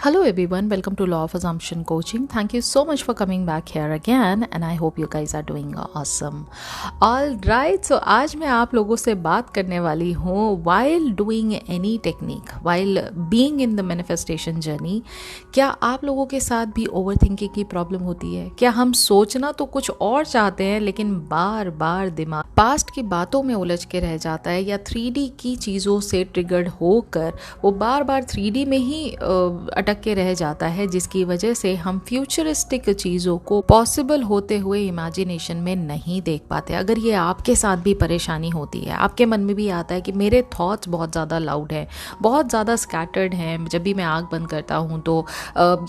Hello everyone, welcome to Law of Assumption Coaching. Thank you so much for coming back here again and I hope you guys are doing awesome. Alright, so आज मैं आप लोगों से बात करने वाली हूँ while doing any technique, while being in the manifestation journey, क्या आप लोगों के साथ भी overthinking की प्रॉब्लम होती है? क्या हम सोचना तो कुछ और चाहते हैं लेकिन बार बार दिमाग पास्ट की बातों में उलझ के रह जाता है या 3D की चीज़ों से ट्रिगर्ड होकर वो बार बार 3D में ही अटक के रह जाता है, जिसकी वजह से हम फ्यूचरिस्टिक चीज़ों को पॉसिबल होते हुए इमेजिनेशन में नहीं देख पाते। अगर ये आपके साथ भी परेशानी होती है, आपके मन में भी आता है कि मेरे थॉट्स बहुत ज़्यादा लाउड हैं, बहुत ज़्यादा स्कैटर्ड हैं, जब भी मैं आँख बंद करता हूँ तो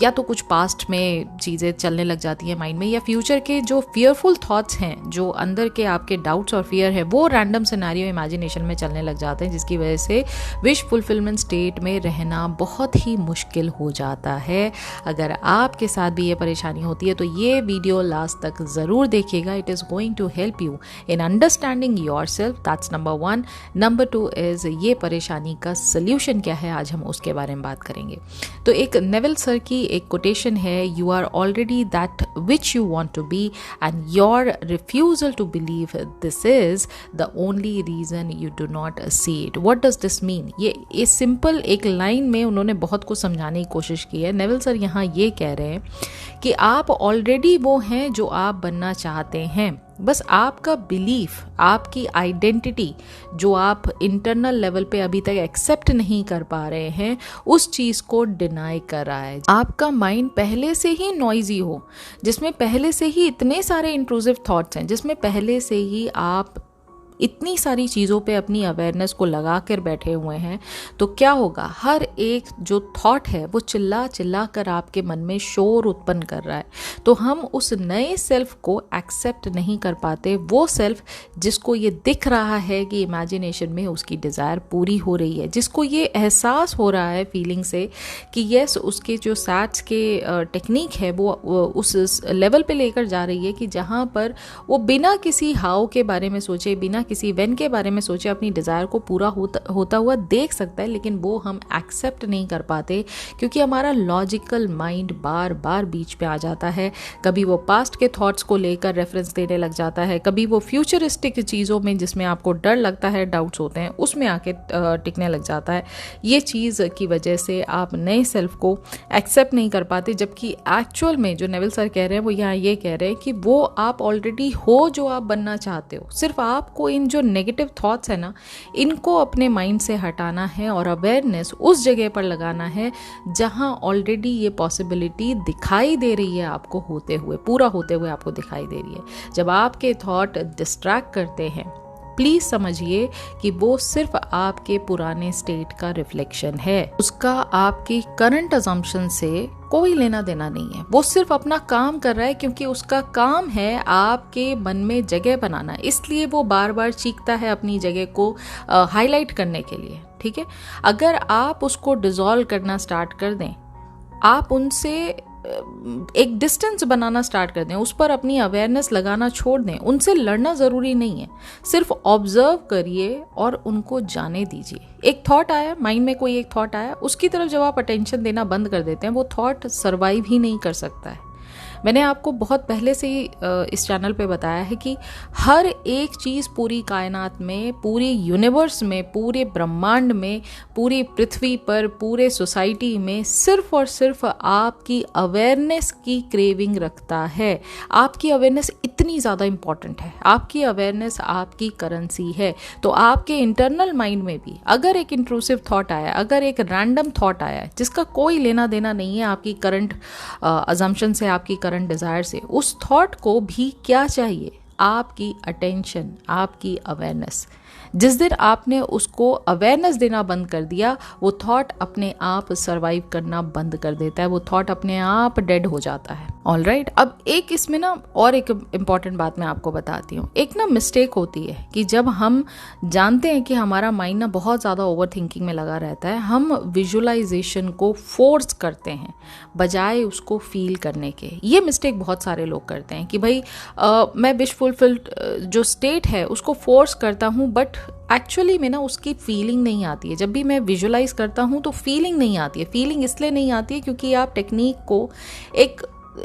या तो कुछ पास्ट में चीज़ें चलने लग जाती हैं माइंड में, या फ्यूचर के जो फियरफुल थॉट्स हैं, जो अंदर के आपके डाउट्स और फियर है, वो रैंडम सिनेरियो इमेजिनेशन में चलने लग जाते हैं, जिसकी वजह से विश फुलफिलमेंट स्टेट में रहना बहुत ही मुश्किल हो जाता है। अगर आपके साथ भी ये परेशानी होती है तो ये वीडियो लास्ट तक ज़रूर देखिएगा। It is going to help you in understanding yourself, that's number 1। Number 2 is ये परेशानी का सल्यूशन क्या है, आज हम उसके बारे में बात करेंगे। तो एक नेविल सर की एक कोटेशन है, you are already that which you want to be and your refusal to believe this is the only reason you do not see it. What does this mean? ये simple एक line में उन्होंने बहुत कुछ समझाने की कोशिश की है। नेविल सर यहाँ ये कह रहे हैं कि आप ऑलरेडी वो हैं जो आप बनना चाहते हैं, बस आपका बिलीफ, आपकी आइडेंटिटी जो आप इंटरनल लेवल पे अभी तक एक्सेप्ट नहीं कर पा रहे हैं, उस चीज़ को डिनाई कर रहा है। आपका माइंड पहले से ही नॉइजी हो, जिसमें पहले से ही इतने सारे इंट्रूसिव थॉट्स हैं, जिसमें पहले से ही आप इतनी सारी चीज़ों पे अपनी अवेयरनेस को लगा कर बैठे हुए हैं, तो क्या होगा, हर एक जो थॉट है वो चिल्ला चिल्ला कर आपके मन में शोर उत्पन्न कर रहा है। तो हम उस नए सेल्फ को एक्सेप्ट नहीं कर पाते, वो सेल्फ जिसको ये दिख रहा है कि इमेजिनेशन में उसकी डिज़ायर पूरी हो रही है, जिसको ये एहसास हो रहा है फीलिंग से कि यस, उसके जो सैट्स के टेक्निक है वो उस लेवल पे लेकर जा रही है कि जहाँ पर वो बिना किसी हाउ के बारे में सोचे, बिना किसी वेन के बारे में सोचे, अपनी डिज़ायर को पूरा होता हुआ देख सकता है। लेकिन वो हम एक्सेप्ट नहीं कर पाते क्योंकि हमारा लॉजिकल माइंड बार बार बीच पे आ जाता है। कभी वो पास्ट के थॉट्स को लेकर रेफरेंस देने लग जाता है, कभी वो फ्यूचरिस्टिक चीज़ों में जिसमें आपको डर लगता है, डाउट्स होते हैं, उसमें आके टिकने लग जाता है। ये चीज़ की वजह से आप नए सेल्फ को एक्सेप्ट नहीं कर पाते, जबकि एक्चुअल में जो नेविल सर कह रहे हैं वो यहाँ ये कह रहे हैं कि वो आप ऑलरेडी हो जो आप बनना चाहते हो। सिर्फ आपको इन जो नेगेटिव थॉट्स है ना, इनको अपने माइंड से हटाना है और अवेयरनेस उस जगह पर लगाना है जहां ऑलरेडी ये पॉसिबिलिटी दिखाई दे रही है आपको होते हुए, पूरा होते हुए आपको दिखाई दे रही है। जब आपके थॉट डिस्ट्रैक्ट करते हैं, प्लीज समझिए कि वो सिर्फ आपके पुराने स्टेट का रिफ्लेक्शन है, उसका आपकी करंट अजम्पशन से कोई लेना देना नहीं है। वो सिर्फ अपना काम कर रहा है क्योंकि उसका काम है आपके मन में जगह बनाना, इसलिए वो बार बार चीखता है अपनी जगह को हाईलाइट करने के लिए। ठीक है, अगर आप उसको डिसॉल्व करना स्टार्ट कर दें, आप उनसे एक डिस्टेंस बनाना स्टार्ट कर दें, उस पर अपनी अवेयरनेस लगाना छोड़ दें, उनसे लड़ना ज़रूरी नहीं है, सिर्फ ऑब्जर्व करिए और उनको जाने दीजिए। एक थॉट आया माइंड में, कोई एक थॉट आया, उसकी तरफ जब आप अटेंशन देना बंद कर देते हैं, वो थॉट सर्वाइव ही नहीं कर सकता है। मैंने आपको बहुत पहले से ही इस चैनल पे बताया है कि हर एक चीज़ पूरी कायनात में, पूरे यूनिवर्स में, पूरे ब्रह्मांड में, पूरी पृथ्वी पर, पूरे सोसाइटी में सिर्फ और सिर्फ आपकी अवेयरनेस की क्रेविंग रखता है। आपकी अवेयरनेस इतनी ज़्यादा इम्पॉर्टेंट है, आपकी अवेयरनेस आपकी करेंसी है। तो आपके इंटरनल माइंड में भी अगर एक इंट्रूसिव थॉट आया, अगर एक रैंडम थॉट आया जिसका कोई लेना देना नहीं है आपकी करंट अजम्पशन से, आपकी करंट डिजायर से, उस थॉट को भी क्या चाहिए? आपकी अटेंशन, आपकी अवेयरनेस। जिस दिन आपने उसको अवेयरनेस देना बंद कर दिया, वो थॉट अपने आप सरवाइव करना बंद कर देता है, वो थॉट अपने आप डेड हो जाता है। ऑलराइट, अब एक इसमें ना और एक इम्पॉर्टेंट बात मैं आपको बताती हूँ। एक ना मिस्टेक होती है कि जब हम जानते हैं कि हमारा माइंड ना बहुत ज़्यादा ओवर थिंकिंग में लगा रहता है, हम विजुअलाइजेशन को फोर्स करते हैं बजाय उसको फील करने के। ये मिस्टेक बहुत सारे लोग करते हैं कि भाई मैं विश फुलफिल्ड जो स्टेट है उसको फोर्स करता हूँ, बट एक्चुअली में ना उसकी फीलिंग नहीं आती है। जब भी मैं विजुलाइज करता हूँ तो फीलिंग नहीं आती है। फीलिंग इसलिए नहीं आती है क्योंकि आप टेक्निक को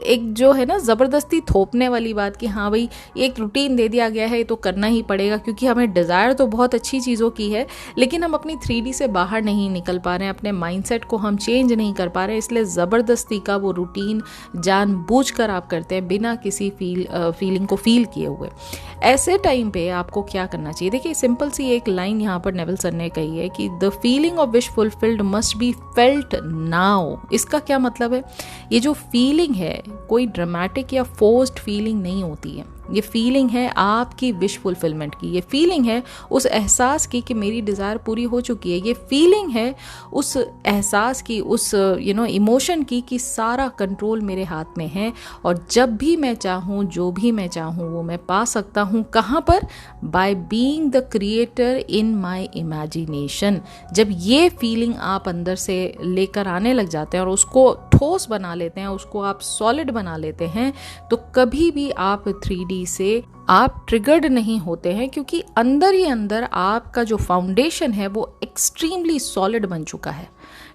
एक जो है ना ज़बरदस्ती थोपने वाली बात कि हाँ भाई एक रूटीन दे दिया गया है तो करना ही पड़ेगा, क्योंकि हमें डिज़ायर तो बहुत अच्छी चीज़ों की है लेकिन हम अपनी 3D से बाहर नहीं निकल पा रहे हैं, अपने माइंडसेट को हम चेंज नहीं कर पा रहे हैं, इसलिए ज़बरदस्ती का वो रूटीन जानबूझकर आप करते हैं बिना किसी फीलिंग को फील किए हुए। ऐसे टाइम पे आपको क्या करना चाहिए? देखिए सिंपल सी एक लाइन यहाँ पर नेविल सर ने कही है कि the feeling of wish fulfilled must be felt now. इसका क्या मतलब है? ये जो फीलिंग है कोई ड्रामेटिक या फोर्स्ड फीलिंग नहीं होती है। ये फीलिंग है आपकी विश फुलफिलमेंट की। ये फीलिंग है उस एहसास की कि मेरी डिज़ायर पूरी हो चुकी है। ये फीलिंग है उस एहसास की, उस इमोशन की कि सारा कंट्रोल मेरे हाथ में है और जब भी मैं चाहूँ, जो भी मैं चाहूँ वो मैं पा सकता हूँ। कहाँ पर? By being the creator in my imagination. जब ये फीलिंग आप अंदर से लेकर आने लग जाते हैं और उसको ठोस बना लेते हैं, उसको आप सॉलिड बना लेते हैं, तो कभी भी आप 3D से आप ट्रिगर्ड नहीं होते हैं, क्योंकि अंदर ही अंदर आपका जो फाउंडेशन है वो एक्सट्रीमली सॉलिड बन चुका है।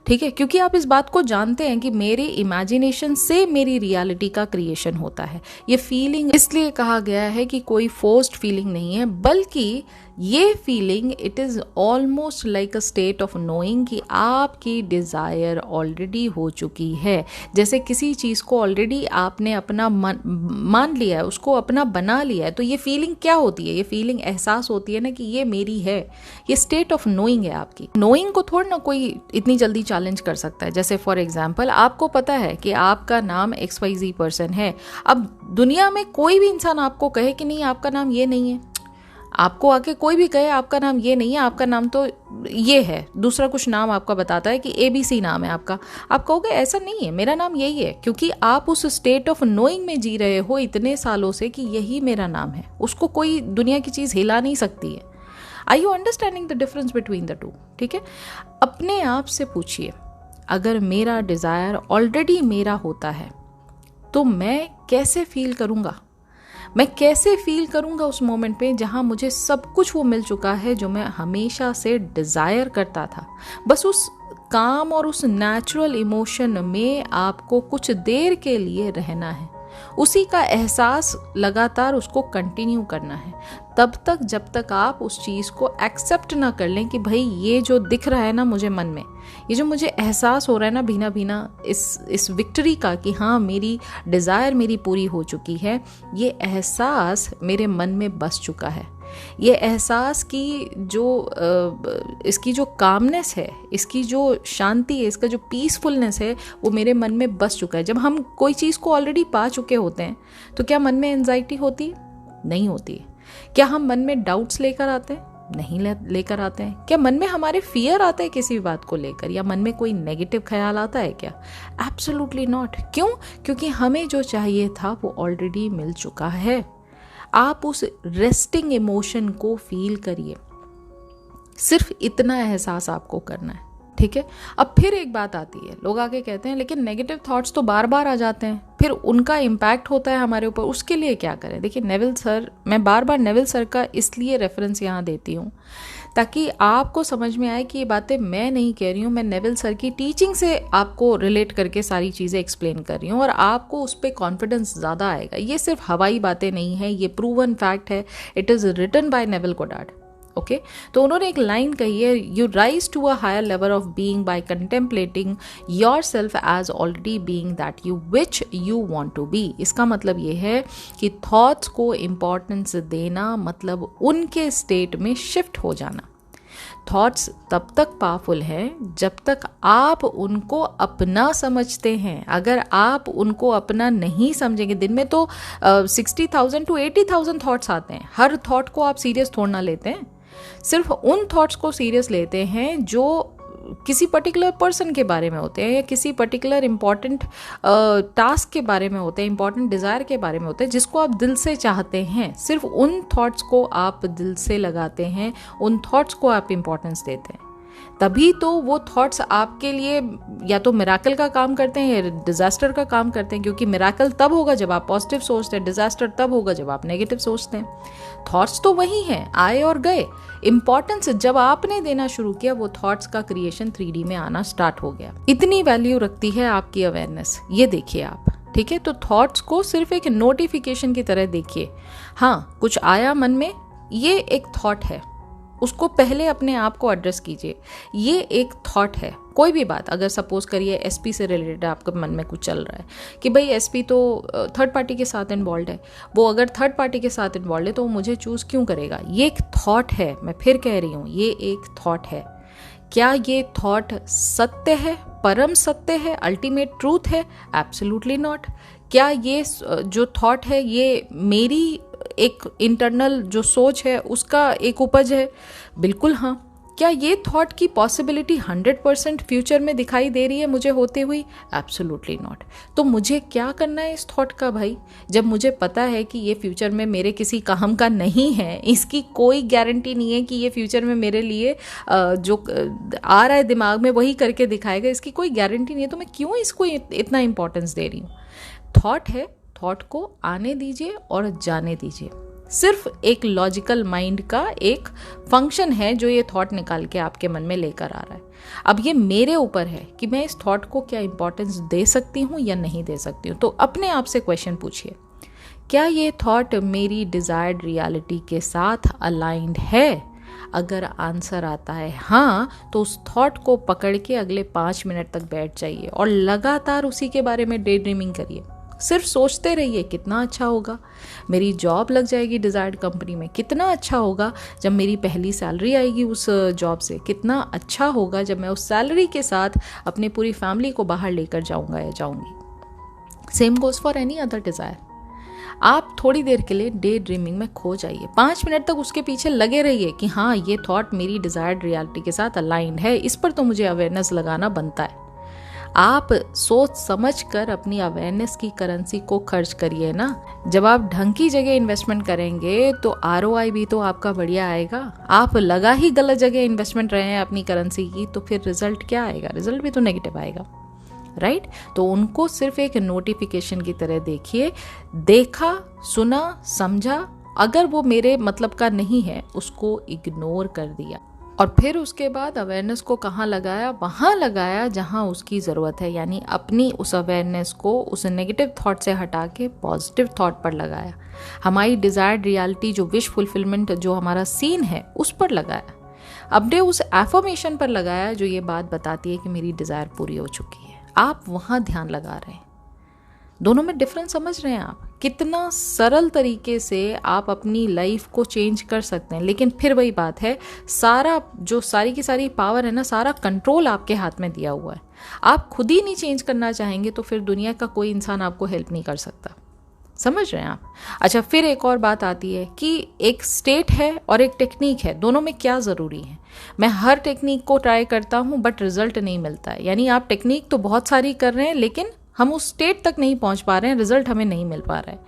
ठीक है, क्योंकि आप इस बात को जानते हैं कि मेरे इमेजिनेशन से मेरी रियलिटी का क्रिएशन होता है। ये फीलिंग इसलिए कहा गया है कि कोई फोर्स्ड फीलिंग नहीं है, बल्कि ये feeling it is almost like a state of knowing कि आपकी डिज़ायर ऑलरेडी हो चुकी है। जैसे किसी चीज़ को ऑलरेडी आपने अपना मान लिया है, उसको अपना बना लिया है, तो ये फीलिंग क्या होती है? ये फीलिंग एहसास होती है ना कि ये मेरी है। ये स्टेट ऑफ नोइंग है आपकी। नोइंग को थोड़ा ना कोई इतनी जल्दी चैलेंज कर सकता है। जैसे फॉर एग्जाम्पल आपको पता है कि आपका नाम XYZ पर्सन है। अब दुनिया में कोई भी इंसान आपको कहे कि नहीं आपका नाम ये नहीं है, आपको आके कोई भी कहे आपका नाम ये नहीं है, आपका नाम तो ये है, दूसरा कुछ नाम आपका बताता है कि ABC नाम है आपका, आप कहोगे ऐसा नहीं है, मेरा नाम यही है, क्योंकि आप उस स्टेट ऑफ नोइंग में जी रहे हो इतने सालों से कि यही मेरा नाम है। उसको कोई दुनिया की चीज़ हिला नहीं सकती है। Are you understanding the difference between the two? ठीक है, अपने आप से पूछिए, अगर मेरा डिज़ायर ऑलरेडी मेरा होता है तो मैं कैसे फील करूँगा? मैं कैसे फील करूँगा उस मोमेंट पे जहाँ मुझे सब कुछ वो मिल चुका है जो मैं हमेशा से डिज़ायर करता था। बस उस काम और उस नेचुरल इमोशन में आपको कुछ देर के लिए रहना है, उसी का एहसास लगातार उसको कंटिन्यू करना है, तब तक जब तक आप उस चीज़ को एक्सेप्ट ना कर लें कि भाई ये जो दिख रहा है ना मुझे मन में, ये जो मुझे एहसास हो रहा है ना भीना भीना इस विक्ट्री का कि हाँ मेरी डिज़ायर मेरी पूरी हो चुकी है, ये एहसास मेरे मन में बस चुका है। ये एहसास की जो इसकी जो कामनेस है, इसकी जो शांति है, इसका जो पीसफुलनेस है, वो मेरे मन में बस चुका है। जब हम कोई चीज़ को ऑलरेडी पा चुके होते हैं तो क्या मन में एंजाइटी होती है? नहीं होती है। क्या हम मन में डाउट्स लेकर आते हैं? नहीं लेकर आते हैं। क्या मन में हमारे फियर आता है किसी भी बात को लेकर, या मन में कोई नेगेटिव ख्याल आता है क्या? Absolutely not. क्यों? क्योंकि हमें जो चाहिए था वो ऑलरेडी मिल चुका है। आप उस रेस्टिंग इमोशन को फील करिए, सिर्फ इतना एहसास आपको करना है। ठीक है, अब फिर एक बात आती है, लोग आके कहते हैं लेकिन नेगेटिव थॉट्स तो बार बार आ जाते हैं, फिर उनका इम्पैक्ट होता है हमारे ऊपर, उसके लिए क्या करें? देखिए नेविल सर, मैं बार बार नेविल सर का इसलिए रेफरेंस यहाँ देती हूँ ताकि आपको समझ में आए कि ये बातें मैं नहीं कह रही हूँ, मैं नेविल सर की टीचिंग से आपको रिलेट करके सारी चीज़ें एक्सप्लेन कर रही हूँ और आपको उस पर कॉन्फिडेंस ज़्यादा आएगा। ये सिर्फ हवाई बातें नहीं है, ये प्रूवन फैक्ट है। It is written by Neville Goddard. Okay, तो उन्होंने एक लाइन कही है, you rise to a higher level of being by contemplating your self as already being that you which you want to be. इसका मतलब ये है कि थॉट्स को इम्पोर्टेंस देना मतलब उनके स्टेट में शिफ्ट हो जाना। थॉट्स तब तक पावरफुल हैं जब तक आप उनको अपना समझते हैं। अगर आप उनको अपना नहीं समझेंगे, दिन में तो 60,000 to 80,000 थॉट्स आते हैं, हर थॉट को आप सीरियस थोड़ा ना लेते हैं, सिर्फ उन थॉट्स को सीरियस लेते हैं जो किसी पर्टिकुलर पर्सन के बारे में होते हैं या किसी पर्टिकुलर इम्पॉर्टेंट टास्क के बारे में होते हैं, इम्पॉर्टेंट डिज़ायर के बारे में होते हैं, जिसको आप दिल से चाहते हैं। सिर्फ उन थॉट्स को आप दिल से लगाते हैं, उन थॉट्स को आप इम्पोर्टेंस देते हैं। तभी तो वो थॉट्स आपके लिए या तो मिराकल का काम करते हैं या डिजास्टर का काम करते हैं, क्योंकि मिराकल तब होगा जब आप पॉजिटिव सोचते हैं, डिजास्टर तब होगा जब आप नेगेटिव सोचते हैं। थॉट्स तो वही हैं, आए और गए। इंपॉर्टेंस जब आपने देना शुरू किया, वो थॉट्स का क्रिएशन 3D में आना स्टार्ट हो गया। इतनी वैल्यू रखती है आपकी अवेयरनेस, ये देखिए आप, ठीक है। तो थॉट्स को सिर्फ एक नोटिफिकेशन की तरह देखिए। हाँ, कुछ आया मन में, ये एक थॉट है, उसको पहले अपने आप को एड्रेस कीजिए, ये एक थॉट है। कोई भी बात, अगर सपोज करिए एसपी से रिलेटेड आपके मन में कुछ चल रहा है कि भाई एसपी तो थर्ड पार्टी के साथ इन्वॉल्व है, वो अगर थर्ड पार्टी के साथ इन्वॉल्व है तो वो मुझे चूज क्यों करेगा, ये एक थॉट है। मैं फिर कह रही हूँ, ये एक थॉट है। क्या ये थॉट सत्य है, परम सत्य है, अल्टीमेट ट्रूथ है? Absolutely not. क्या ये जो थॉट है ये मेरी एक इंटरनल जो सोच है उसका एक उपज है? बिल्कुल हाँ। क्या ये थॉट की पॉसिबिलिटी 100% फ्यूचर में दिखाई दे रही है मुझे होते हुई? Absolutely not. तो मुझे क्या करना है इस थॉट का भाई, जब मुझे पता है कि ये फ्यूचर में मेरे किसी काम का नहीं है, इसकी कोई गारंटी नहीं है कि ये फ्यूचर में मेरे लिए जो आ रहा है दिमाग में वही करके दिखाएगा, इसकी कोई गारंटी नहीं है, तो मैं क्यों इसको इतना इंपॉर्टेंस दे रही हूँ? थॉट है, थॉट को आने दीजिए और जाने दीजिए। सिर्फ एक लॉजिकल माइंड का एक फंक्शन है जो ये थॉट निकाल के आपके मन में लेकर आ रहा है। अब ये मेरे ऊपर है कि मैं इस थॉट को क्या इंपॉर्टेंस दे सकती हूँ या नहीं दे सकती हूँ। तो अपने आप से क्वेश्चन पूछिए, क्या ये थॉट मेरी डिजायर्ड रियलिटी के साथ अलाइंड है? अगर आंसर आता है हाँ, तो उस थॉट को पकड़ के अगले 5 मिनट तक बैठ जाइए और लगातार उसी के बारे में डे ड्रीमिंग करिए। सिर्फ सोचते रहिए कितना अच्छा होगा, मेरी जॉब लग जाएगी डिज़ायर्ड कंपनी में, कितना अच्छा होगा जब मेरी पहली सैलरी आएगी उस जॉब से, कितना अच्छा होगा जब मैं उस सैलरी के साथ अपनी पूरी फैमिली को बाहर लेकर जाऊंगा या जाऊंगी। Same goes for any other desire. आप थोड़ी देर के लिए डे ड्रीमिंग में खो जाइए, 5 मिनट तक उसके पीछे लगे रहिए कि हाँ ये थॉट मेरी डिज़ायर्ड रियलिटी के साथ अलाइंड है, इस पर तो मुझे अवेयरनेस लगाना बनता है। आप सोच समझ कर अपनी अवेयरनेस की करेंसी को खर्च करिए ना। जब आप ढंग की जगह इन्वेस्टमेंट करेंगे तो ROI भी तो आपका बढ़िया आएगा। आप लगा ही गलत जगह इन्वेस्टमेंट रहे हैं अपनी करेंसी की, तो फिर रिजल्ट क्या आएगा? रिजल्ट भी तो नेगेटिव आएगा, राइट? तो उनको सिर्फ एक नोटिफिकेशन की तरह देखिए। देखा, सुना, समझा, अगर वो मेरे मतलब का नहीं है उसको इग्नोर कर दिया, और फिर उसके बाद अवेयरनेस को कहाँ लगाया? वहाँ लगाया जहाँ उसकी ज़रूरत है, यानी अपनी उस अवेयरनेस को उस नेगेटिव थॉट से हटा के पॉजिटिव थॉट पर लगाया। हमारी डिज़ायर्ड रियलिटी जो विश फुलफिलमेंट जो हमारा सीन है उस पर लगाया। अपने उस एफर्मेशन पर लगाया जो ये बात बताती है कि मेरी डिज़ायर पूरी हो चुकी है। आप वहाँ ध्यान लगा रहे हैं। दोनों में डिफरेंस समझ रहे हैं आप? कितना सरल तरीके से आप अपनी लाइफ को चेंज कर सकते हैं। लेकिन फिर वही बात है, सारी की सारी पावर है ना, सारा कंट्रोल आपके हाथ में दिया हुआ है। आप खुद ही नहीं चेंज करना चाहेंगे तो फिर दुनिया का कोई इंसान आपको हेल्प नहीं कर सकता। समझ रहे हैं आप? अच्छा, फिर एक और बात आती है कि एक स्टेट है और एक टेक्निक है, दोनों में क्या ज़रूरी है? मैं हर टेक्निक को ट्राई करता हूँ बट रिजल्ट नहीं मिलता है, यानी आप टेक्निक तो बहुत सारी कर रहे हैं लेकिन हम उस स्टेट तक नहीं पहुंच पा रहे हैं, रिजल्ट हमें नहीं मिल पा रहा है।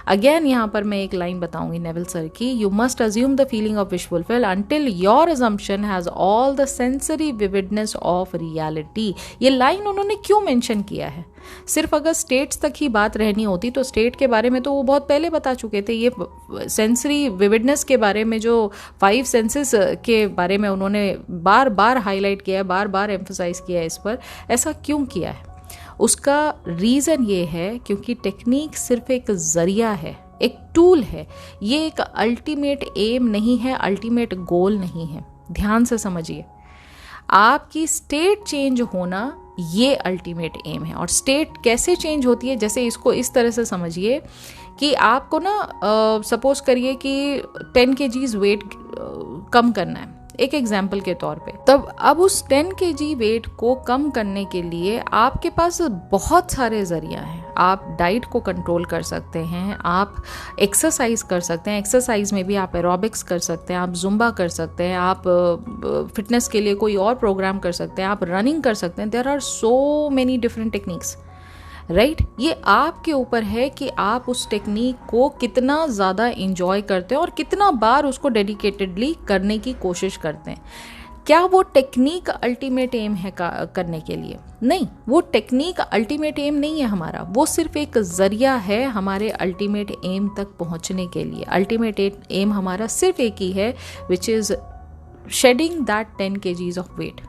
अगेन यहाँ पर मैं एक लाइन बताऊंगी नेविल सर की, you must assume the feeling of wish fulfil until your assumption has all the sensory vividness of reality. ये लाइन उन्होंने क्यों मेंशन किया है? सिर्फ अगर स्टेट्स तक ही बात रहनी होती तो स्टेट के बारे में तो वो बहुत पहले बता चुके थे। ये सेंसरी विविडनेस के बारे में, जो 5 सेंसेस के बारे में उन्होंने बार बार हाईलाइट किया है, बार बार एम्फसाइज किया है इस पर। ऐसा क्यों किया है? उसका रीज़न ये है क्योंकि टेक्निक सिर्फ एक जरिया है, एक टूल है। ये एक अल्टीमेट एम नहीं है, अल्टीमेट गोल नहीं है। ध्यान से समझिए, आपकी स्टेट चेंज होना ये अल्टीमेट एम है। और स्टेट कैसे चेंज होती है? जैसे इसको इस तरह से समझिए कि आपको ना सपोज करिए कि 10 kg वेट कम करना है, एक एग्जाम्पल के तौर पे। तब अब उस 10 kg वेट को कम करने के लिए आपके पास बहुत सारे जरिया हैं। आप डाइट को कंट्रोल कर सकते हैं, आप एक्सरसाइज कर सकते हैं, एक्सरसाइज में भी आप एरोबिक्स कर सकते हैं, आप जुम्बा कर सकते हैं, आप फिटनेस के लिए कोई और प्रोग्राम कर सकते हैं, आप रनिंग कर सकते हैं। There are so many different techniques, right? ये आपके ऊपर है कि आप उस टेक्निक को कितना ज़्यादा इंजॉय करते हैं और कितना बार उसको डेडिकेटेडली करने की कोशिश करते हैं। क्या वो टेक्निक अल्टीमेट एम है करने के लिए? नहीं, वो टेक्निक अल्टीमेट एम नहीं है हमारा, वो सिर्फ एक जरिया है हमारे अल्टीमेट एम तक पहुंचने के लिए। अल्टीमेट एम हमारा सिर्फ एक ही है, which is shedding that 10 kgs of weight,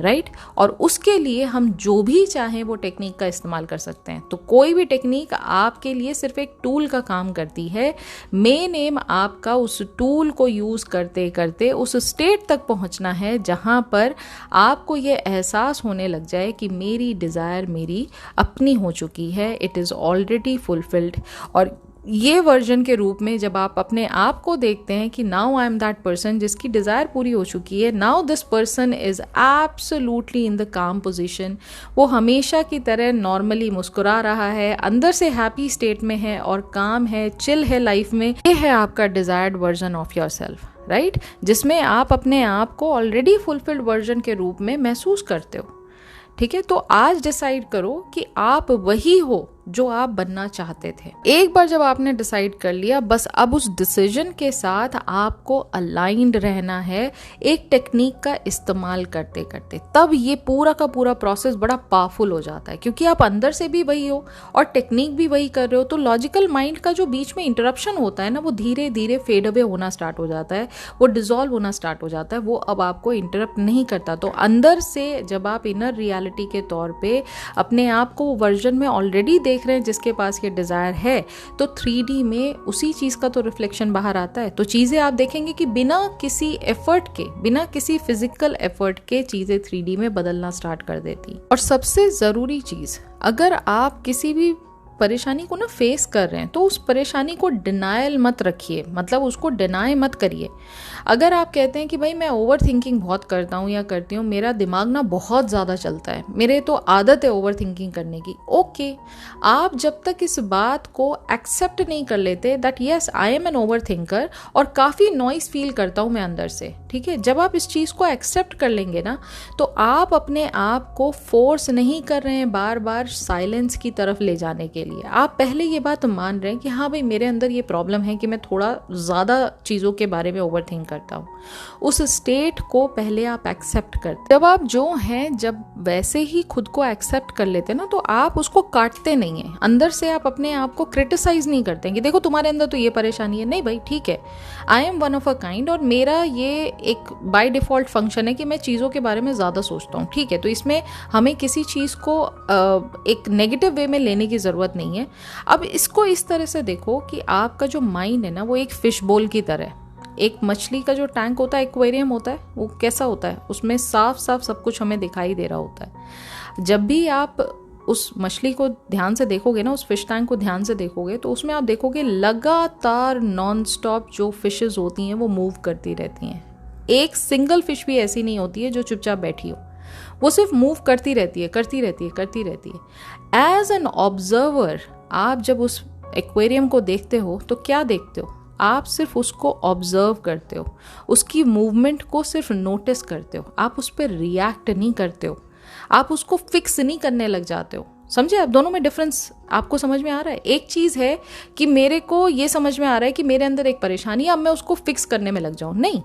right? और उसके लिए हम जो भी चाहें वो टेक्निक का इस्तेमाल कर सकते हैं। तो कोई भी टेक्निक आपके लिए सिर्फ एक टूल का काम करती है। मेन एम आपका उस टूल को यूज़ करते करते उस स्टेट तक पहुंचना है जहां पर आपको ये एहसास होने लग जाए कि मेरी डिज़ायर मेरी अपनी हो चुकी है, इट इज़ ऑलरेडी फुलफिल्ड। और ये वर्जन के रूप में जब आप अपने आप को देखते हैं कि now I am that person जिसकी डिज़ायर पूरी हो चुकी है, now this person is absolutely in the काम पोजीशन, वो हमेशा की तरह नॉर्मली मुस्कुरा रहा है, अंदर से हैप्पी स्टेट में है और काम है, चिल है लाइफ में, ये है आपका desired version of your self, right? जिसमें आप अपने आप को ऑलरेडी फुलफिल्ड वर्जन के रूप में महसूस करते हो। ठीक है, तो आज डिसाइड करो कि आप वही हो जो आप बनना चाहते थे। एक बार जब आपने डिसाइड कर लिया, बस अब उस डिसीजन के साथ आपको अलाइंड रहना है एक टेक्निक का इस्तेमाल करते करते। तब ये पूरा का पूरा प्रोसेस बड़ा पावरफुल हो जाता है, क्योंकि आप अंदर से भी वही हो और टेक्निक भी वही कर रहे हो। तो लॉजिकल माइंड का जो बीच में इंटरप्शन होता है ना, वो धीरे धीरे फेड अवे होना स्टार्ट हो जाता है, वो डिसॉल्व होना स्टार्ट हो जाता है, वो अब आपको इंटरप्ट नहीं करता। तो अंदर से जब आप इनर रियलिटी के तौर पे अपने आप को वर्जन में ऑलरेडी देख रहे हैं जिसके पास ये डिज़ायर है, तो 3D में उसी चीज़ का तो रिफ्लेक्शन बाहर आता है। तो चीज़ें आप देखेंगे कि बिना किसी एफर्ट के, बिना किसी फिजिकल एफर्ट के चीज़ें 3D में बदलना स्टार्ट कर देती। और सबसे ज़रूरी चीज़, अगर आप किसी भी परेशानी को ना फेस कर रहे हैं तो उस परेशानी को डिनायल मत रखिए, मतलब उसको डिनाई मत करिए। अगर आप कहते हैं कि भाई मैं ओवर थिंकिंग बहुत करता हूँ या करती हूँ, मेरा दिमाग ना बहुत ज़्यादा चलता है, मेरे तो आदत है ओवर थिंकिंग करने की, ओके, आप जब तक इस बात को एक्सेप्ट नहीं कर लेते that yes I am an over thinker और काफ़ी नॉइस फील करता हूँ मैं अंदर से, ठीक है, जब आप इस चीज़ को एक्सेप्ट कर लेंगे ना, तो आप अपने आप को फोर्स नहीं कर रहे हैं बार बार साइलेंस की तरफ ले जाने के लिए। आप पहले ये बात मान रहे हैं कि हाँ भाई मेरे अंदर ये प्रॉब्लम है कि मैं थोड़ा ज़्यादा चीज़ों के बारे में ओवर थिंक करता हूँ। उस स्टेट को पहले आप एक्सेप्ट करते। जब आप जो हैं, जब वैसे ही खुद को एक्सेप्ट कर लेते ना, तो आप उसको काटते नहीं हैं अंदर से। आप अपने आप को क्रिटिसाइज नहीं करते कि देखो तुम्हारे अंदर तो ये परेशानी है। नहीं भाई, ठीक है, I am one of a kind और मेरा ये एक बाय डिफ़ॉल्ट फंक्शन है कि मैं चीज़ों के बारे में ज़्यादा सोचता हूँ, ठीक है। तो इसमें हमें किसी चीज़ को एक नेगेटिव वे में लेने की ज़रूरत नहीं है। अब इसको इस तरह से देखो कि आपका जो माइंड है ना, वो एक फिश बोल की तरह, एक मछली का जो टैंक होता है, एक्वेरियम होता है, वो कैसा होता है, उसमें साफ साफ सब कुछ हमें दिखाई दे रहा होता है। जब भी आप उस मछली को ध्यान से देखोगे ना, उस फिश टैंक को ध्यान से देखोगे, तो उसमें आप देखोगे लगातार नॉन स्टॉप जो फिशेस होती हैं वो मूव करती रहती हैं। एक सिंगल फिश भी ऐसी नहीं होती है जो चुपचाप बैठी हो, वो सिर्फ मूव करती रहती है, करती रहती है, करती रहती है। एज एन ऑब्जर्वर, आप जब उस एक्वेरियम को देखते हो तो क्या देखते हो? आप सिर्फ उसको ऑब्जर्व करते हो, उसकी मूवमेंट को सिर्फ नोटिस करते हो, आप उस पर रिएक्ट नहीं करते हो, आप उसको फिक्स नहीं करने लग जाते हो। समझे आप? दोनों में डिफरेंस आपको समझ में आ रहा है? एक चीज़ है कि मेरे को ये समझ में आ रहा है कि मेरे अंदर एक परेशानी है, अब मैं उसको फिक्स करने में लग जाऊँ। नहीं,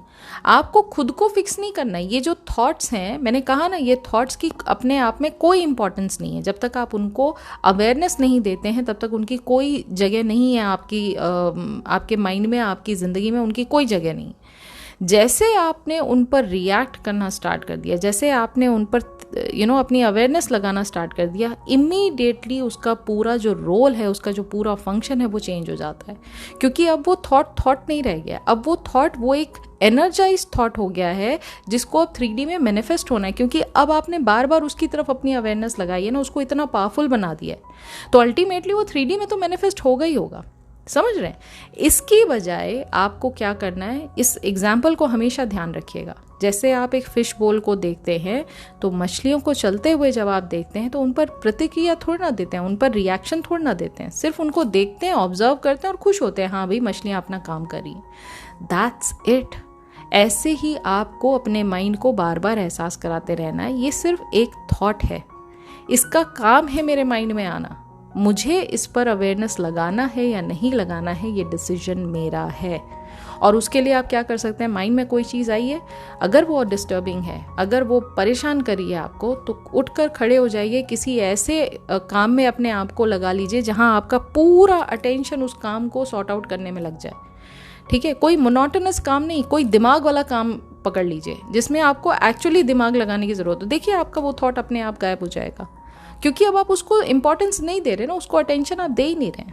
आपको खुद को फिक्स नहीं करना है। ये जो थॉट्स हैं, मैंने कहा ना, ये थॉट्स की अपने आप में कोई इंपॉर्टेंस नहीं है। जब तक आप उनको अवेयरनेस नहीं देते हैं तब तक उनकी कोई जगह नहीं है आपके माइंड में, आपकी ज़िंदगी में उनकी कोई जगह नहीं। जैसे आपने उन पर रिएक्ट करना स्टार्ट कर दिया, जैसे आपने उन पर अपनी अवेयरनेस लगाना स्टार्ट कर दिया, इमीडिएटली उसका पूरा जो रोल है, उसका जो पूरा फंक्शन है, वो चेंज हो जाता है। क्योंकि अब वो थॉट नहीं रह गया, अब वो थॉट वो एक एनर्जाइज थॉट हो गया है जिसको अब 3D में मैनिफेस्ट होना है। क्योंकि अब आपने बार बार उसकी तरफ अपनी अवेयरनेस लगाई है ना, उसको इतना पावरफुल बना दिया है, तो अल्टीमेटली वो 3D में तो मैनिफेस्ट होगा ही होगा। समझ रहे हैं? इसकी बजाय आपको क्या करना है, इस एग्जाम्पल को हमेशा ध्यान रखिएगा। जैसे आप एक फिश बोल को देखते हैं, तो मछलियों को चलते हुए जब आप देखते हैं तो उन पर प्रतिक्रिया थोड़ी ना देते हैं, उन पर रिएक्शन थोड़ी ना देते हैं, सिर्फ उनको देखते हैं, ऑब्जर्व करते हैं और खुश होते हैं, हाँ भाई मछलियाँ अपना काम कर रही हैं, दैट्स इट। ऐसे ही आपको अपने माइंड को बार बार एहसास कराते रहना है, ये सिर्फ एक थॉट है, इसका काम है मेरे माइंड में आना, मुझे इस पर अवेयरनेस लगाना है या नहीं लगाना है, ये डिसीजन मेरा है। और उसके लिए आप क्या कर सकते हैं, माइंड में कोई चीज़ आई है, अगर वो डिस्टर्बिंग है, अगर वो परेशान कर रही है आपको, तो उठकर खड़े हो जाइए, किसी ऐसे काम में अपने आप को लगा लीजिए जहाँ आपका पूरा अटेंशन उस काम को सॉर्ट आउट करने में लग जाए। ठीक है, कोई मोनोटोनस काम नहीं, कोई दिमाग वाला काम पकड़ लीजिए जिसमें आपको एक्चुअली दिमाग लगाने की ज़रूरत है। देखिए आपका वो थॉट अपने आप गायब हो जाएगा, क्योंकि अब आप उसको इंपॉर्टेंस नहीं दे रहे ना, उसको अटेंशन आप दे ही नहीं रहे।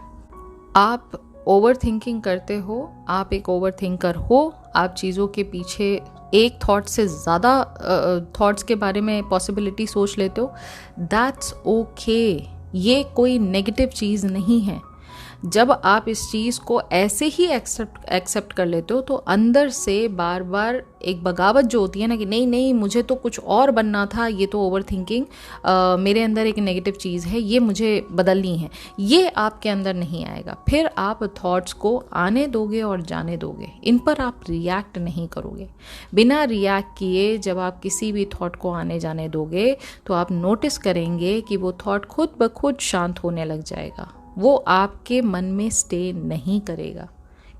आप ओवर थिंकिंग करते हो, आप एक ओवर थिंकर हो, आप चीज़ों के पीछे एक थॉट से ज़्यादा थॉट्स के बारे में पॉसिबिलिटी सोच लेते हो, दैट्स ओके। ये कोई नेगेटिव चीज़ नहीं है। जब आप इस चीज़ को ऐसे ही एक्सेप्ट कर लेते हो, तो अंदर से बार बार एक बगावत जो होती है ना कि नहीं नहीं मुझे तो कुछ और बनना था, ये तो ओवर थिंकिंग मेरे अंदर एक नेगेटिव चीज़ है, ये मुझे बदलनी है, ये आपके अंदर नहीं आएगा। फिर आप थॉट्स को आने दोगे और जाने दोगे, इन पर आप रिएक्ट नहीं करोगे। बिना रिएक्ट किए जब आप किसी भी थॉट को आने जाने दोगे, तो आप नोटिस करेंगे कि वो थॉट खुद ब खुद शांत होने लग जाएगा। वो आपके मन में स्टे नहीं करेगा,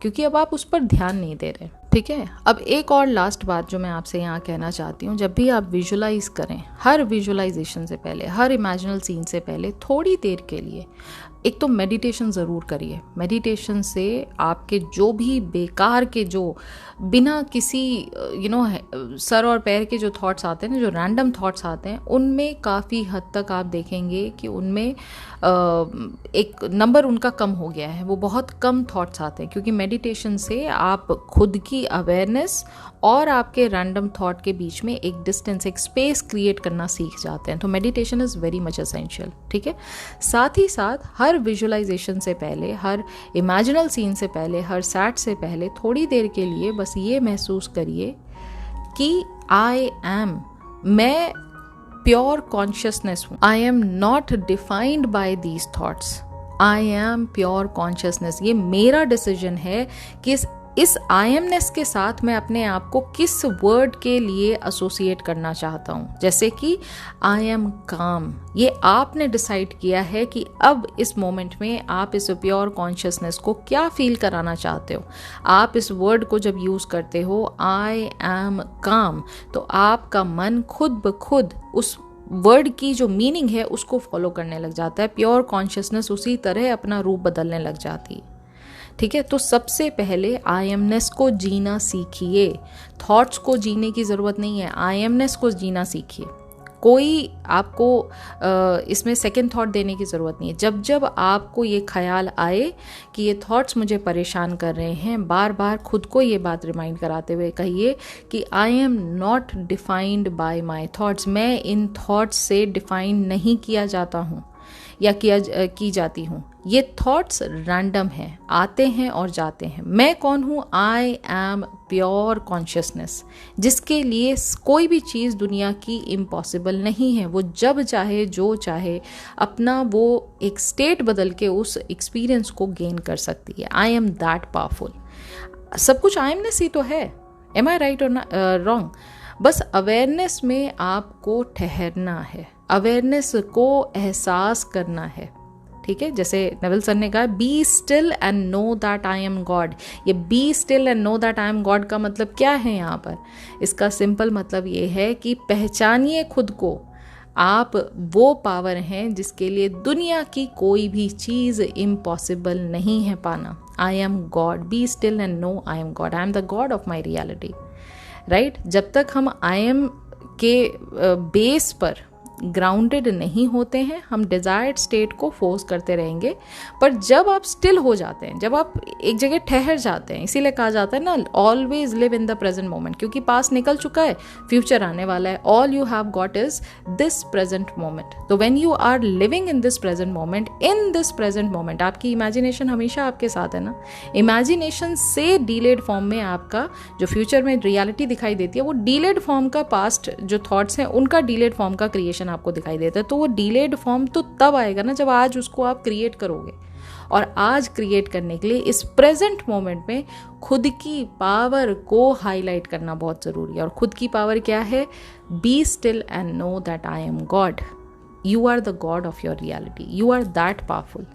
क्योंकि अब आप उस पर ध्यान नहीं दे रहे। ठीक है, अब एक और लास्ट बात जो मैं आपसे यहाँ कहना चाहती हूँ, जब भी आप विजुलाइज करें, हर विजुलाइजेशन से पहले, हर इमेजिनल सीन से पहले थोड़ी देर के लिए एक तो मेडिटेशन ज़रूर करिए। मेडिटेशन से आपके जो भी बेकार के, जो बिना किसी सर और पैर के जो थॉट्स आते हैं ना, जो रैंडम थॉट्स आते हैं, उनमें काफ़ी हद तक आप देखेंगे कि उनमें एक नंबर उनका कम हो गया है, वो बहुत कम थॉट्स आते हैं, क्योंकि मेडिटेशन से आप खुद की अवेयरनेस और आपके रैंडम थॉट के बीच में एक डिस्टेंस, एक स्पेस क्रिएट करना सीख जाते हैं। तो meditation is very much essential. ठीक है, साथ ही साथ हर विजुअलाइजेशन से पहले, हर इमेजिनल सीन से पहले, हर सैट से पहले थोड़ी देर के लिए बस ये महसूस करिए कि आई एम, मैं प्योर कॉन्शियसनेस हूँ। I am not defined by these thoughts, I am pure consciousness. ये मेरा डिसीजन है कि इस आई एमनेस के साथ मैं अपने आप को किस वर्ड के लिए एसोसिएट करना चाहता हूँ। जैसे कि आई एम काम, ये आपने डिसाइड किया है कि अब इस मोमेंट में आप इस प्योर कॉन्शियसनेस को क्या फील कराना चाहते हो। आप इस वर्ड को जब यूज़ करते हो आई एम काम, तो आपका मन खुद ब खुद उस वर्ड की जो मीनिंग है उसको फॉलो करने लग जाता है। प्योर कॉन्शियसनेस उसी तरह अपना रूप बदलने लग जाती है। ठीक है, तो सबसे पहले आई एमनेस को जीना सीखिए। थॉट्स को जीने की ज़रूरत नहीं है, आई एमनेस को जीना सीखिए। कोई आपको इसमें सेकंड थॉट देने की ज़रूरत नहीं है। जब जब आपको ये ख्याल आए कि ये थॉट्स मुझे परेशान कर रहे हैं, बार बार खुद को ये बात रिमाइंड कराते हुए कहिए कि I am not defined by my thoughts, मैं इन थॉट्स से डिफाइन नहीं किया जाता हूँ या की जाती हूँ। ये थॉट्स रैंडम हैं, आते हैं और जाते हैं। मैं कौन हूँ? आई एम प्योर कॉन्शियसनेस, जिसके लिए कोई भी चीज़ दुनिया की इम्पॉसिबल नहीं है। वो जब चाहे, जो चाहे, अपना वो एक स्टेट बदल के उस एक्सपीरियंस को गेन कर सकती है। आई एम दैट पावरफुल। सब कुछ आई एमनेस ही तो है। एम आई राइट और रॉन्ग? बस अवेयरनेस में आपको ठहरना है, अवेयरनेस को एहसास करना है। ठीक है, जैसे नेविल सर ने कहा, be still and know that I am God. ये be still and know that I am God का मतलब क्या है यहाँ पर? इसका सिंपल मतलब ये है कि पहचानिए खुद को। आप वो पावर हैं जिसके लिए दुनिया की कोई भी चीज़ इम्पॉसिबल नहीं है पाना। I am God, be still and know I am God, I am the God of my reality. Right, जब तक हम आई एम के बेस पर ग्राउंडेड नहीं होते हैं, हम डिज़ायर्ड स्टेट को फोर्स करते रहेंगे। पर जब आप स्टिल हो जाते हैं, जब आप एक जगह ठहर जाते हैं, इसीलिए कहा जाता है ना, always live in the present moment, क्योंकि पास्ट निकल चुका है, फ्यूचर आने वाला है। All you have got is this present moment. तो when you are living in this present moment, in this present moment, आपकी इमेजिनेशन हमेशा आपके साथ है ना। इमेजिनेशन से डीलेड फॉर्म में आपका जो फ्यूचर में रियलिटी दिखाई देती है, वो डीलेड फॉर्म का पास्ट जो थॉट्स हैं उनका डीलेड फॉर्म का क्रिएशन आपको दिखाई देता है। तो वो डीलेड फॉर्म तो तब आएगा ना जब आज उसको आप क्रिएट करोगे। और आज क्रिएट करने के लिए इस प्रेजेंट मोमेंट में खुद की पावर को हाईलाइट करना बहुत ज़रूरी है। और खुद की पावर क्या है? Be still and know that I am God. You are the God of your reality, you are that powerful.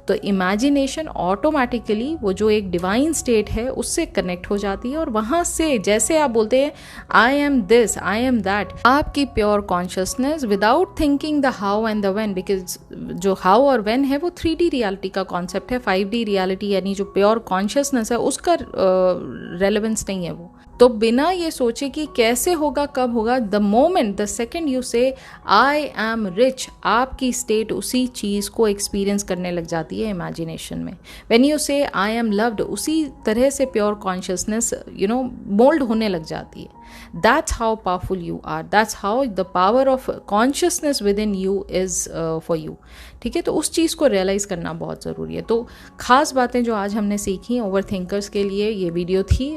तो इमेजिनेशन ऑटोमेटिकली वो जो एक डिवाइन स्टेट है उससे कनेक्ट हो जाती है, और वहाँ से जैसे आप बोलते हैं I am this, I am that, आपकी pure consciousness without thinking the how and the when, because जो हाउ और व्हेन है वो 3D रियलिटी का कॉन्सेप्ट है, 5D रियलिटी यानी जो प्योर कॉन्शियसनेस है उसका रेलेवेंस नहीं है वो। तो बिना ये सोचे कि कैसे होगा, कब होगा, the moment, the second you से आई एम रिच, आपकी स्टेट उसी चीज़ को एक्सपीरियंस करने लग जाती है इमेजिनेशन में। व्हेन यू से आई एम लव्ड, उसी तरह से प्योर कॉन्शियसनेस मोल्ड होने लग जाती है। That's how powerful you are. That's how the power of consciousness within you is for you. ठीक है, तो उस चीज़ को रियलाइज़ करना बहुत ज़रूरी है। तो ख़ास बातें जो आज हमने सीखी ओवर थिंकर्स के लिए ये वीडियो थी।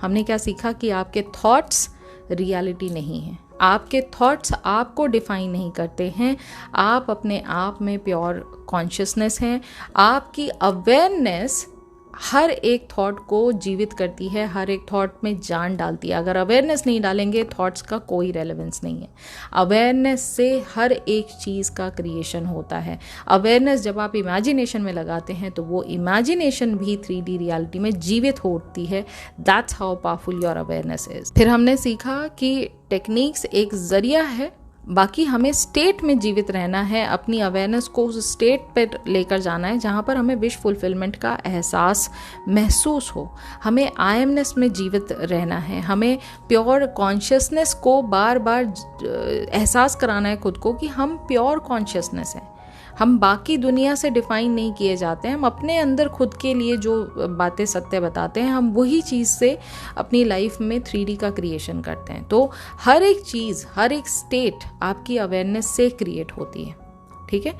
हमने क्या सीखा कि आपके थॉट्स रियलिटी नहीं है, आपके थॉट्स आपको डिफाइन नहीं करते हैं, आप अपने आप में प्योर कॉन्शियसनेस हैं। आपकी अवेयरनेस हर एक थॉट को जीवित करती है, हर एक थॉट में जान डालती है। अगर अवेयरनेस नहीं डालेंगे थॉट्स का कोई रेलेवेंस नहीं है। अवेयरनेस से हर एक चीज़ का क्रिएशन होता है। अवेयरनेस जब आप इमेजिनेशन में लगाते हैं तो वो इमेजिनेशन भी 3D रियलिटी में जीवित होती है। That's how powerful your awareness is. फिर हमने सीखा कि टेक्निक्स एक जरिया है, बाकी हमें स्टेट में जीवित रहना है, अपनी अवेयरनेस को उस स्टेट पर लेकर जाना है जहाँ पर हमें विश फुलफिलमेंट का एहसास महसूस हो। हमें आई एमनेस में जीवित रहना है, हमें प्योर कॉन्शियसनेस को बार बार एहसास कराना है खुद को कि हम प्योर कॉन्शियसनेस हैं। हम बाकी दुनिया से डिफाइन नहीं किए जाते हैं, हम अपने अंदर खुद के लिए जो बातें सत्य बताते हैं हम वही चीज़ से अपनी लाइफ में 3D का क्रिएशन करते हैं। तो हर एक चीज़, हर एक स्टेट आपकी अवेयरनेस से क्रिएट होती है। ठीक है,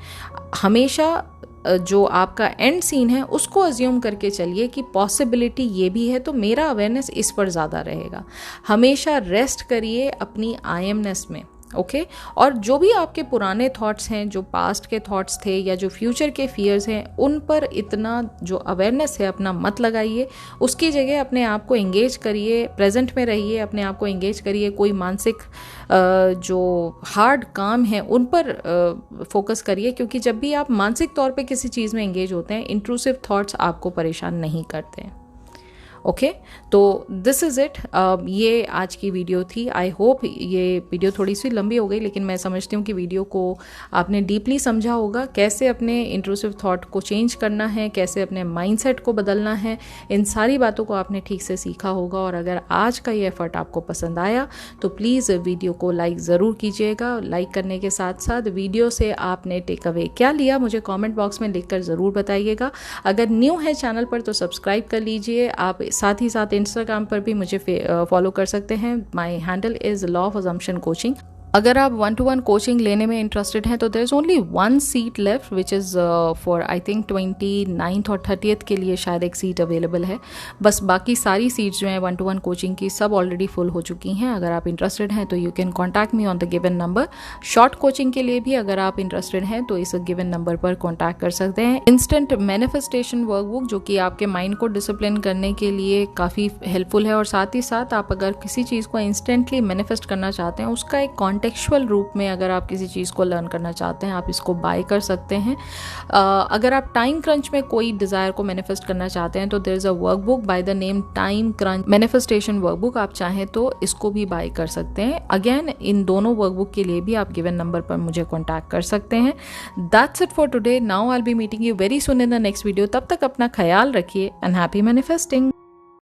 हमेशा जो आपका एंड सीन है उसको अज्यूम करके चलिए कि पॉसिबिलिटी ये भी है तो मेरा अवेयरनेस इस पर ज़्यादा रहेगा। हमेशा रेस्ट करिए अपनी आई एमनेस में। ओके और जो भी आपके पुराने थॉट्स हैं, जो पास्ट के थॉट्स थे या जो फ्यूचर के फियर्स हैं, उन पर इतना जो अवेयरनेस है अपना मत लगाइए। उसकी जगह अपने आप को एंगेज करिए, प्रेजेंट में रहिए, अपने आप को एंगेज करिए। कोई मानसिक जो हार्ड काम है उन पर फोकस करिए, क्योंकि जब भी आप मानसिक तौर पे किसी चीज़ में एंगेज होते हैं इंट्रूसिव थॉट्स आपको परेशान नहीं करते हैं। ओके तो दिस इज़ इट। ये आज की वीडियो थी। आई होप ये वीडियो थोड़ी सी लंबी हो गई, लेकिन मैं समझती हूँ कि वीडियो को आपने डीपली समझा होगा, कैसे अपने इंट्रूसिव थॉट को चेंज करना है, कैसे अपने माइंडसेट को बदलना है। इन सारी बातों को आपने ठीक से सीखा होगा। और अगर आज का ये एफर्ट आपको पसंद आया तो प्लीज़ वीडियो को लाइक ज़रूर कीजिएगा। लाइक करने के साथ साथ वीडियो से आपने टेक अवे क्या लिया मुझे कॉमेंट बॉक्स में लिखकर ज़रूर बताइएगा। अगर न्यू है चैनल पर तो सब्सक्राइब कर लीजिए। आप साथ ही साथ इंस्टाग्राम पर भी मुझे फॉलो कर सकते हैं। My handle is law of assumption coaching. अगर आप 1-to-1 कोचिंग लेने में इंटरेस्टेड हैं तो there is only 1 seat left which is for I think 29th और 30th के लिए शायद एक सीट अवेलेबल है। बस बाकी सारी सीट्स जो हैं 1-to-1 कोचिंग की सब ऑलरेडी फुल हो चुकी हैं। अगर आप इंटरेस्टेड हैं तो you can contact me on the given number. Short coaching के लिए भी अगर आप इंटरेस्टेड हैं तो इस गिवन नंबर पर कॉन्टैक्ट कर सकते हैं। इंस्टेंट मैनिफेस्टेशन वर्कबुक जो कि आपके माइंड को डिसिप्लिन करने के लिए काफ़ी हेल्पफुल है, और साथ ही साथ आप अगर किसी चीज़ को इंस्टेंटली मैनिफेस्ट करना चाहते हैं, उसका एक कॉन्टेक्चुअल रूप में अगर आप किसी चीज़ को लर्न करना चाहते हैं आप इसको बाय कर सकते हैं। अगर आप टाइम क्रंच में कोई डिज़ायर को मैनिफेस्ट करना चाहते हैं तो there is a workbook by the name time crunch manifestation workbook. आप चाहें तो इसको भी बाय कर सकते हैं। अगेन इन दोनों वर्कबुक के लिए भी आप गिवन नंबर पर मुझे कॉन्टैक्ट कर सकते हैं। That's it for today. Now I will be meeting you very soon in the next video. तब तक अपना ख्याल रखिए एंड हैप्पी मैनिफेस्टिंग।